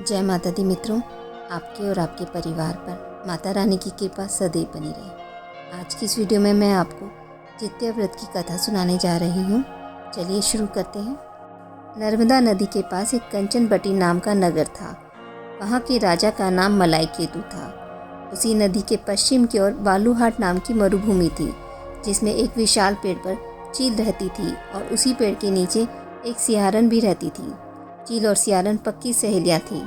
जय माता दी मित्रों, आपके और आपके परिवार पर माता रानी की कृपा सदैव बनी रहे। आज की इस वीडियो में मैं आपको जित्या व्रत की कथा सुनाने जा रही हूँ। चलिए शुरू करते हैं। नर्मदा नदी के पास एक कंचनबटी नाम का नगर था। वहाँ के राजा का नाम मलाई केतु था। उसी नदी के पश्चिम की ओर बालूहाट नाम की मरुभूमि थी, जिसमें एक विशाल पेड़ पर चील रहती थी और उसी पेड़ के नीचे एक सियारन भी रहती थी। चील और सियारन पक्की सहेलियां थीं।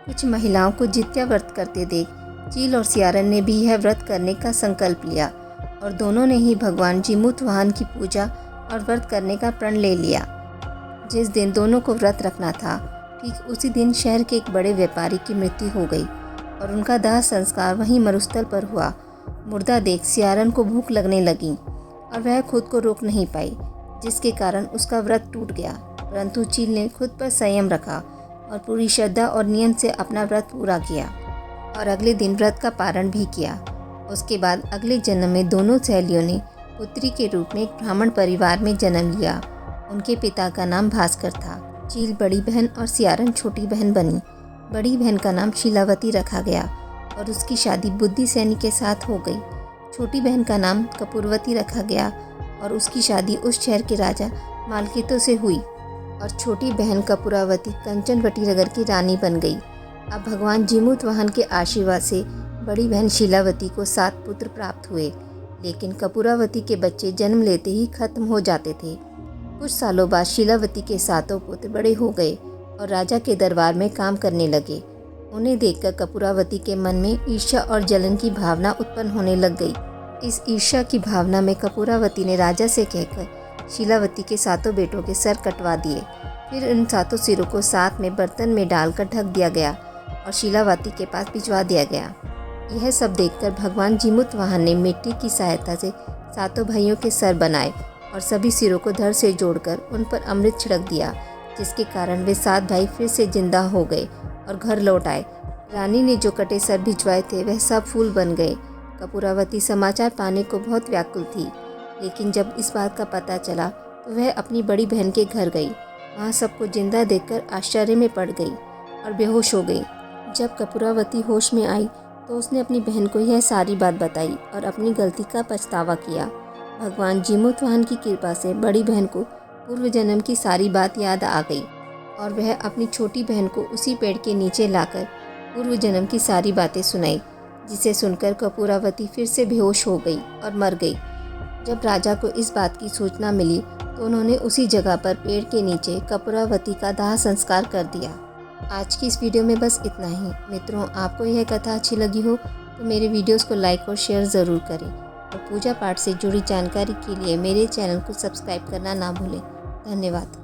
कुछ महिलाओं को जित्या व्रत करते देख चील और सियारन ने भी यह व्रत करने का संकल्प लिया और दोनों ने ही भगवान जीमूतवाहन की पूजा और व्रत करने का प्रण ले लिया। जिस दिन दोनों को व्रत रखना था, ठीक उसी दिन शहर के एक बड़े व्यापारी की मृत्यु हो गई और उनका दाह संस्कार वहीं मरुस्थल पर हुआ। मुर्दा देख सियारन को भूख लगने लगी और वह खुद को रोक नहीं पाई, जिसके कारण उसका व्रत टूट गया। परंतु चील ने खुद पर संयम रखा और पूरी श्रद्धा और नियम से अपना व्रत पूरा किया और अगले दिन व्रत का पारण भी किया। उसके बाद अगले जन्म में दोनों सहेलियों ने पुत्री के रूप में एक ब्राह्मण परिवार में जन्म लिया। उनके पिता का नाम भास्कर था। चील बड़ी बहन और सियारन छोटी बहन बनी। बड़ी बहन का नाम शीलावती रखा गया और उसकी शादी बुद्धि सैनी के साथ हो गई। छोटी बहन का नाम कपूरवती रखा गया और उसकी शादी उस शहर के राजा मालकेतु से हुई और छोटी बहन कपूरावती कंचनवटी नगर की रानी बन गई। अब भगवान जीमूतवाहन के आशीर्वाद से बड़ी बहन शीलावती को 7 पुत्र प्राप्त हुए, लेकिन कपूरावती के बच्चे जन्म लेते ही खत्म हो जाते थे। कुछ सालों बाद शीलावती के 7 पुत्र बड़े हो गए और राजा के दरबार में काम करने लगे। उन्हें देखकर कपूरावती के मन में ईर्ष्या और जलन की भावना उत्पन्न होने लग गई। इस ईर्ष्या की भावना में कपूरावती ने राजा से कहकर शीलावती के 7 बेटों के सर कटवा दिए। फिर उन 7 सिरों को साथ में बर्तन में डालकर ढक दिया गया और शीलावती के पास भिजवा दिया गया। यह सब देखकर भगवान जीमूतवाहन ने मिट्टी की सहायता से 7 भाइयों के सर बनाए और सभी सिरों को धड़ से जोड़कर उन पर अमृत छिड़क दिया, जिसके कारण वे 7 भाई फिर से जिंदा हो गए और घर लौट आए। रानी ने जो कटे सर भिजवाए थे वह सब फूल बन गए। कपूरावती समाचार पाने को बहुत व्याकुल थी, लेकिन जब इस बात का पता चला तो वह अपनी बड़ी बहन के घर गई। वहाँ सबको जिंदा देखकर आश्चर्य में पड़ गई और बेहोश हो गई। जब कपूरावती होश में आई तो उसने अपनी बहन को यह सारी बात बताई और अपनी गलती का पछतावा किया। भगवान जीमूतवाहन की कृपा से बड़ी बहन को पूर्व जन्म की सारी बात याद आ गई और वह अपनी छोटी बहन को उसी पेड़ के नीचे लाकर पूर्व जन्म की सारी बातें सुनाई, जिसे सुनकर कपूरावती फिर से बेहोश हो गई और मर गई। जब राजा को इस बात की सूचना मिली तो उन्होंने उसी जगह पर पेड़ के नीचे कपूरावती का दाह संस्कार कर दिया। आज की इस वीडियो में बस इतना ही। मित्रों, आपको यह कथा अच्छी लगी हो तो मेरे वीडियोस को लाइक और शेयर ज़रूर करें और पूजा पाठ से जुड़ी जानकारी के लिए मेरे चैनल को सब्सक्राइब करना ना भूलें। धन्यवाद।